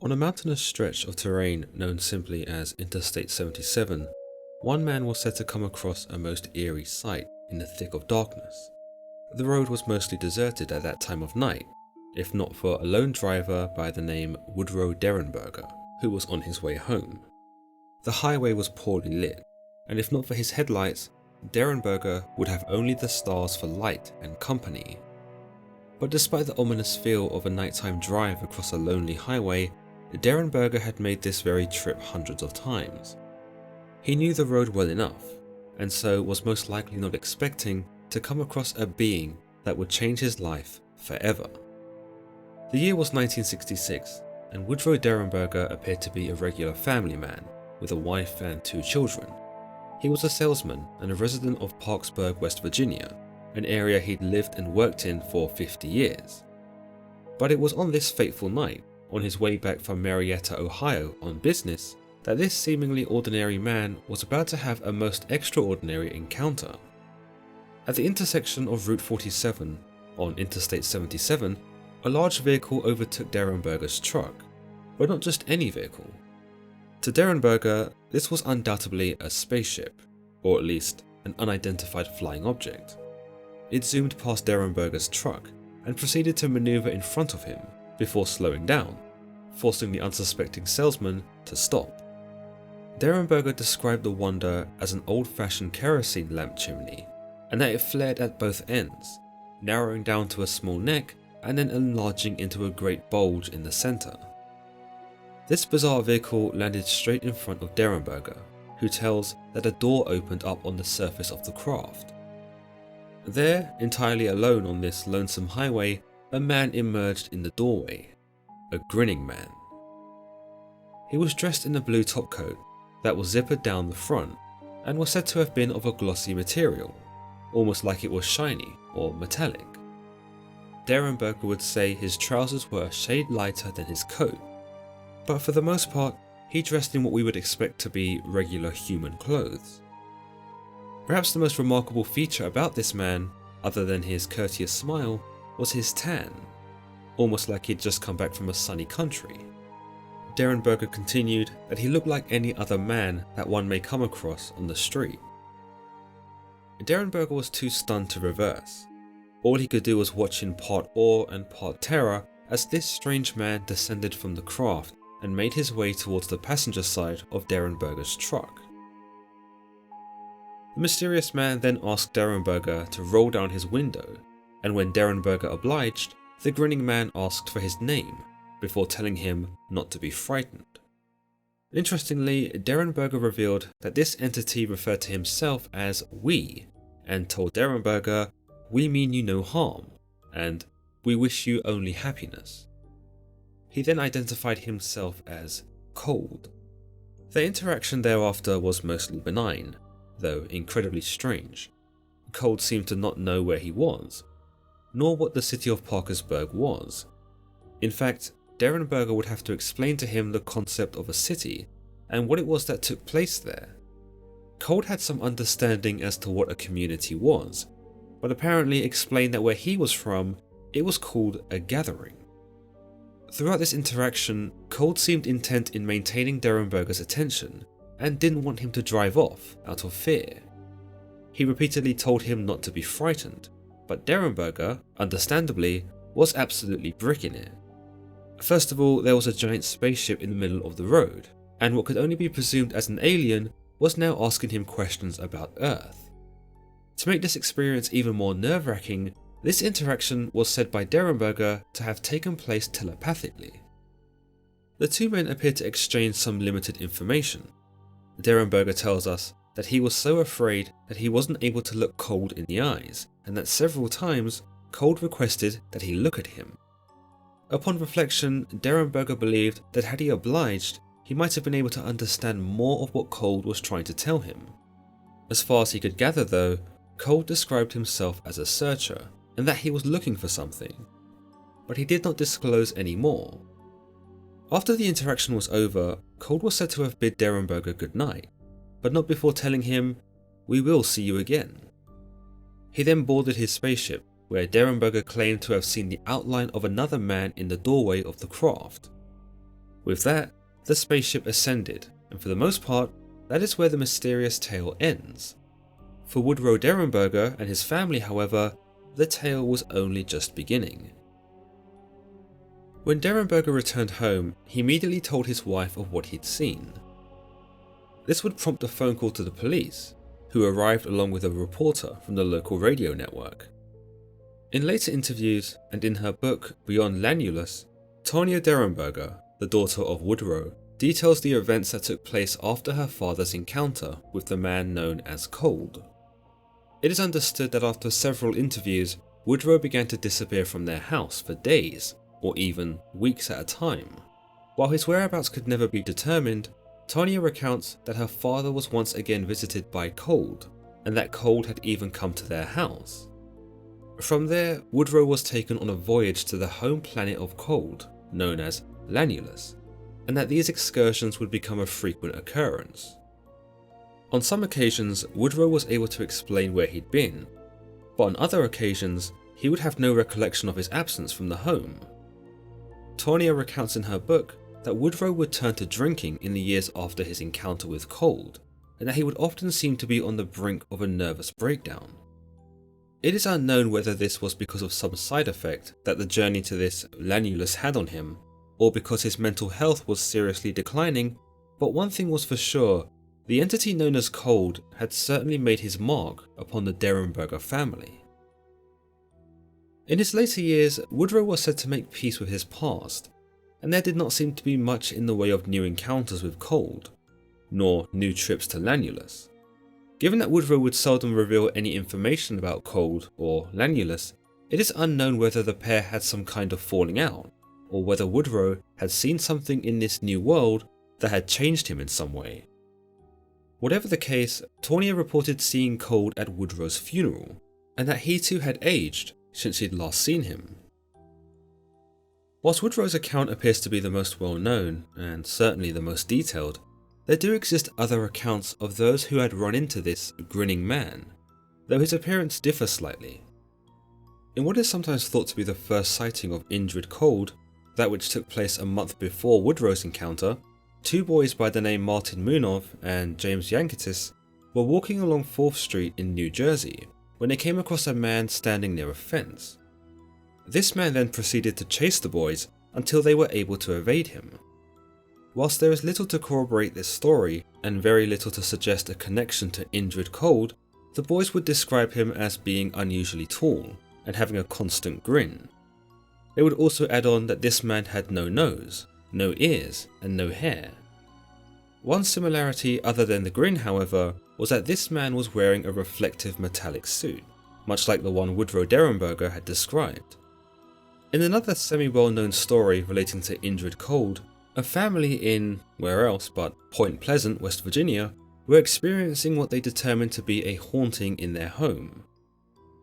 On a mountainous stretch of terrain known simply as Interstate 77, one man was said to come across a most eerie sight in the thick of darkness. The road was mostly deserted at that time of night, if not for a lone driver by the name Woodrow Derenberger, who was on his way home. The highway was poorly lit, and if not for his headlights, Derenberger would have only the stars for light and company. But despite the ominous feel of a nighttime drive across a lonely highway, Derenberger had made this very trip hundreds of times. He knew the road well enough, and so was most likely not expecting to come across a being that would change his life forever. The year was 1966, and Woodrow Derenberger appeared to be a regular family man, with a wife and 2 children. He was a salesman and a resident of Parksburg, West Virginia, an area he'd lived and worked in for 50 years. But it was on this fateful night, on his way back from Marietta, Ohio on business, that this seemingly ordinary man was about to have a most extraordinary encounter. At the intersection of Route 47 on Interstate 77, a large vehicle overtook Derenberger's truck, but not just any vehicle. To Derenberger, this was undoubtedly a spaceship, or at least an unidentified flying object. It zoomed past Derenberger's truck and proceeded to maneuver in front of him before slowing down, forcing the unsuspecting salesman to stop. Derenberger described the wonder as an old-fashioned kerosene lamp chimney, and that it flared at both ends, narrowing down to a small neck and then enlarging into a great bulge in the center. This bizarre vehicle landed straight in front of Derenberger, who tells that a door opened up on the surface of the craft. There, entirely alone on this lonesome highway, a man emerged in the doorway, a grinning man. He was dressed in a blue topcoat that was zippered down the front and was said to have been of a glossy material, almost like it was shiny or metallic. Derenberger would say his trousers were a shade lighter than his coat, but for the most part, he dressed in what we would expect to be regular human clothes. Perhaps the most remarkable feature about this man, other than his courteous smile, was his tan, almost like he'd just come back from a sunny country. Derenberger continued that he looked like any other man that one may come across on the street. Derenberger was too stunned to reverse. All he could do was watch in part awe and part terror as this strange man descended from the craft and made his way towards the passenger side of Derenberger's truck. The mysterious man then asked Derenberger to roll down his window, and when Derenberger obliged, the grinning man asked for his name, before telling him not to be frightened. Interestingly, Derenberger revealed that this entity referred to himself as "we", and told Derenberger, "We mean you no harm," and "We wish you only happiness." He then identified himself as Cold. Their interaction thereafter was mostly benign, though incredibly strange. Cold seemed to not know where he was, nor what the city of Parkersburg was. In fact, Derenberger would have to explain to him the concept of a city and what it was that took place there. Cold had some understanding as to what a community was, but apparently explained that where he was from, it was called a gathering. Throughout this interaction, Cold seemed intent in maintaining Derenberger's attention and didn't want him to drive off out of fear. He repeatedly told him not to be frightened, but Derenberger, understandably, was absolutely bricking it. First of all, there was a giant spaceship in the middle of the road, and what could only be presumed as an alien was now asking him questions about Earth. To make this experience even more nerve-wracking, this interaction was said by Derenberger to have taken place telepathically. The two men appeared to exchange some limited information. Derenberger tells us that he was so afraid that he wasn't able to look Cold in the eyes, and that several times Cold requested that he look at him. Upon reflection, Derenberger believed that had he obliged, he might have been able to understand more of what Cold was trying to tell him. As far as he could gather though, Cold described himself as a searcher, and that he was looking for something, but he did not disclose any more. After the interaction was over, Cold was said to have bid Derenberger goodnight, but not before telling him, "We will see you again." He then boarded his spaceship, where Derenberger claimed to have seen the outline of another man in the doorway of the craft. With that, the spaceship ascended, and for the most part, that is where the mysterious tale ends. For Woodrow Derenberger and his family, however, the tale was only just beginning. When Derenberger returned home, he immediately told his wife of what he'd seen. This would prompt a phone call to the police, who arrived along with a reporter from the local radio network. In later interviews, and in her book Beyond Lanulus, Tonya Derenberger, the daughter of Woodrow, details the events that took place after her father's encounter with the man known as Cold. It is understood that after several interviews, Woodrow began to disappear from their house for days, or even weeks at a time. While his whereabouts could never be determined, Tonya recounts that her father was once again visited by Cold, and that Cold had even come to their house. From there, Woodrow was taken on a voyage to the home planet of Cold, known as Lanulus, and that these excursions would become a frequent occurrence. On some occasions, Woodrow was able to explain where he'd been, but on other occasions, he would have no recollection of his absence from the home. Tonya recounts in her book that Woodrow would turn to drinking in the years after his encounter with Cold, and that he would often seem to be on the brink of a nervous breakdown. It is unknown whether this was because of some side effect that the journey to this Lanulus had on him, or because his mental health was seriously declining, but one thing was for sure, the entity known as Cold had certainly made his mark upon the Derenberger family. In his later years, Woodrow was said to make peace with his past, and there did not seem to be much in the way of new encounters with Cold, nor new trips to Lanulus. Given that Woodrow would seldom reveal any information about Cold or Lanulus, it is unknown whether the pair had some kind of falling out, or whether Woodrow had seen something in this new world that had changed him in some way. Whatever the case, Tonya reported seeing Cold at Woodrow's funeral, and that he too had aged since she'd last seen him. Whilst Woodrow's account appears to be the most well known, and certainly the most detailed, there do exist other accounts of those who had run into this grinning man, though his appearance differs slightly. In what is sometimes thought to be the first sighting of Indrid Cold, that which took place a month before Woodrow's encounter, two boys by the name Martin Munov and James Yankitis were walking along 4th Street in New Jersey when they came across a man standing near a fence. This man then proceeded to chase the boys until they were able to evade him. Whilst there is little to corroborate this story, and very little to suggest a connection to Indrid Cold, the boys would describe him as being unusually tall and having a constant grin. They would also add on that this man had no nose, no ears, and no hair. One similarity other than the grin, however, was that this man was wearing a reflective metallic suit, much like the one Woodrow Derenberger had described. In another semi-well-known story relating to Indrid Cold, a family in, where else but Point Pleasant, West Virginia, were experiencing what they determined to be a haunting in their home.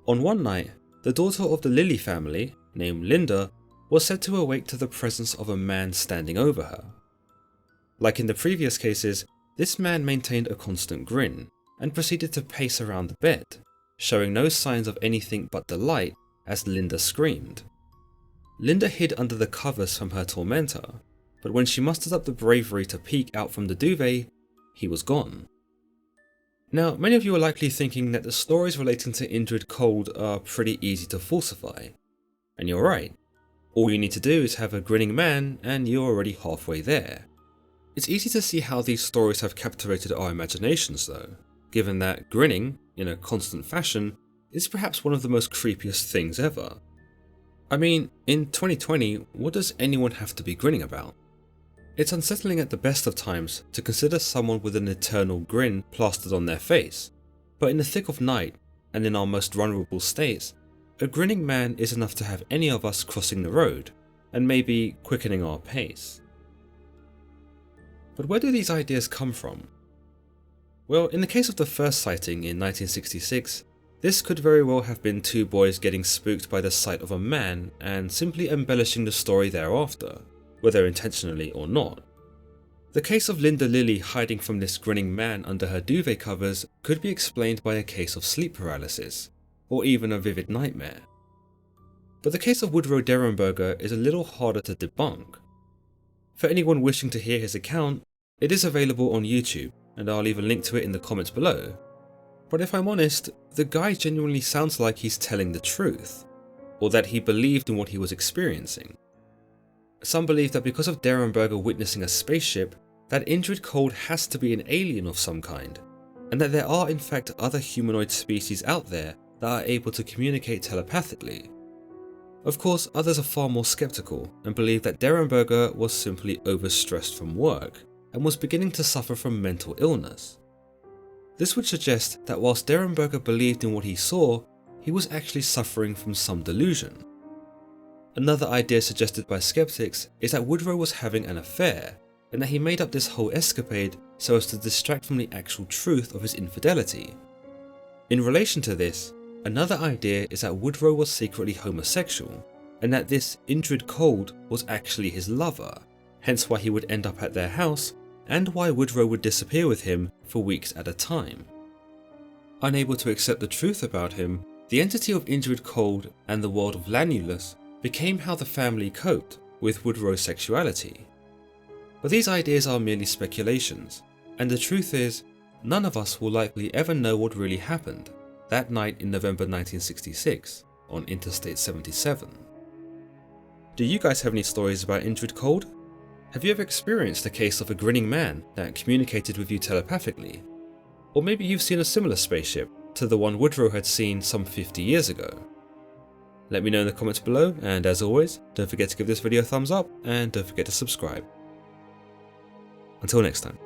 On one night, the daughter of the Lilly family, named Linda, was said to awake to the presence of a man standing over her. Like in the previous cases, this man maintained a constant grin and proceeded to pace around the bed, showing no signs of anything but delight as Linda screamed. Linda hid under the covers from her tormentor, but when she mustered up the bravery to peek out from the duvet, he was gone. Now, many of you are likely thinking that the stories relating to Indrid Cold are pretty easy to falsify. And you're right. All you need to do is have a grinning man and you're already halfway there. It's easy to see how these stories have captivated our imaginations though, given that grinning, in a constant fashion, is perhaps one of the most creepiest things ever. I mean, in 2020, what does anyone have to be grinning about? It's unsettling at the best of times to consider someone with an eternal grin plastered on their face, but in the thick of night, and in our most vulnerable states, a grinning man is enough to have any of us crossing the road, and maybe quickening our pace. But where do these ideas come from? Well, in the case of the first sighting in 1966, this could very well have been two boys getting spooked by the sight of a man and simply embellishing the story thereafter, whether intentionally or not. The case of Linda Lilly hiding from this grinning man under her duvet covers could be explained by a case of sleep paralysis, or even a vivid nightmare. But the case of Woodrow Derenberger is a little harder to debunk. For anyone wishing to hear his account, it is available on YouTube, and I'll leave a link to it in the comments below. But if I'm honest, the guy genuinely sounds like he's telling the truth, or that he believed in what he was experiencing. Some believe that because of Derenberger witnessing a spaceship, that Indrid Cold has to be an alien of some kind, and that there are in fact other humanoid species out there that are able to communicate telepathically. Of course, others are far more skeptical and believe that Derenberger was simply overstressed from work and was beginning to suffer from mental illness. This would suggest that whilst Derenberger believed in what he saw, he was actually suffering from some delusion. Another idea suggested by skeptics is that Woodrow was having an affair, and that he made up this whole escapade so as to distract from the actual truth of his infidelity. In relation to this, another idea is that Woodrow was secretly homosexual, and that this Indrid Cold was actually his lover, hence why he would end up at their house, and why Woodrow would disappear with him for weeks at a time. Unable to accept the truth about him, the entity of Indrid Cold and the world of Lanulus became how the family coped with Woodrow's sexuality. But these ideas are merely speculations, and the truth is, none of us will likely ever know what really happened that night in November 1966 on Interstate 77. Do you guys have any stories about Indrid Cold? Have you ever experienced a case of a grinning man that communicated with you telepathically? Or maybe you've seen a similar spaceship to the one Woodrow had seen some 50 years ago. Let me know in the comments below, and as always, don't forget to give this video a thumbs up and don't forget to subscribe. Until next time.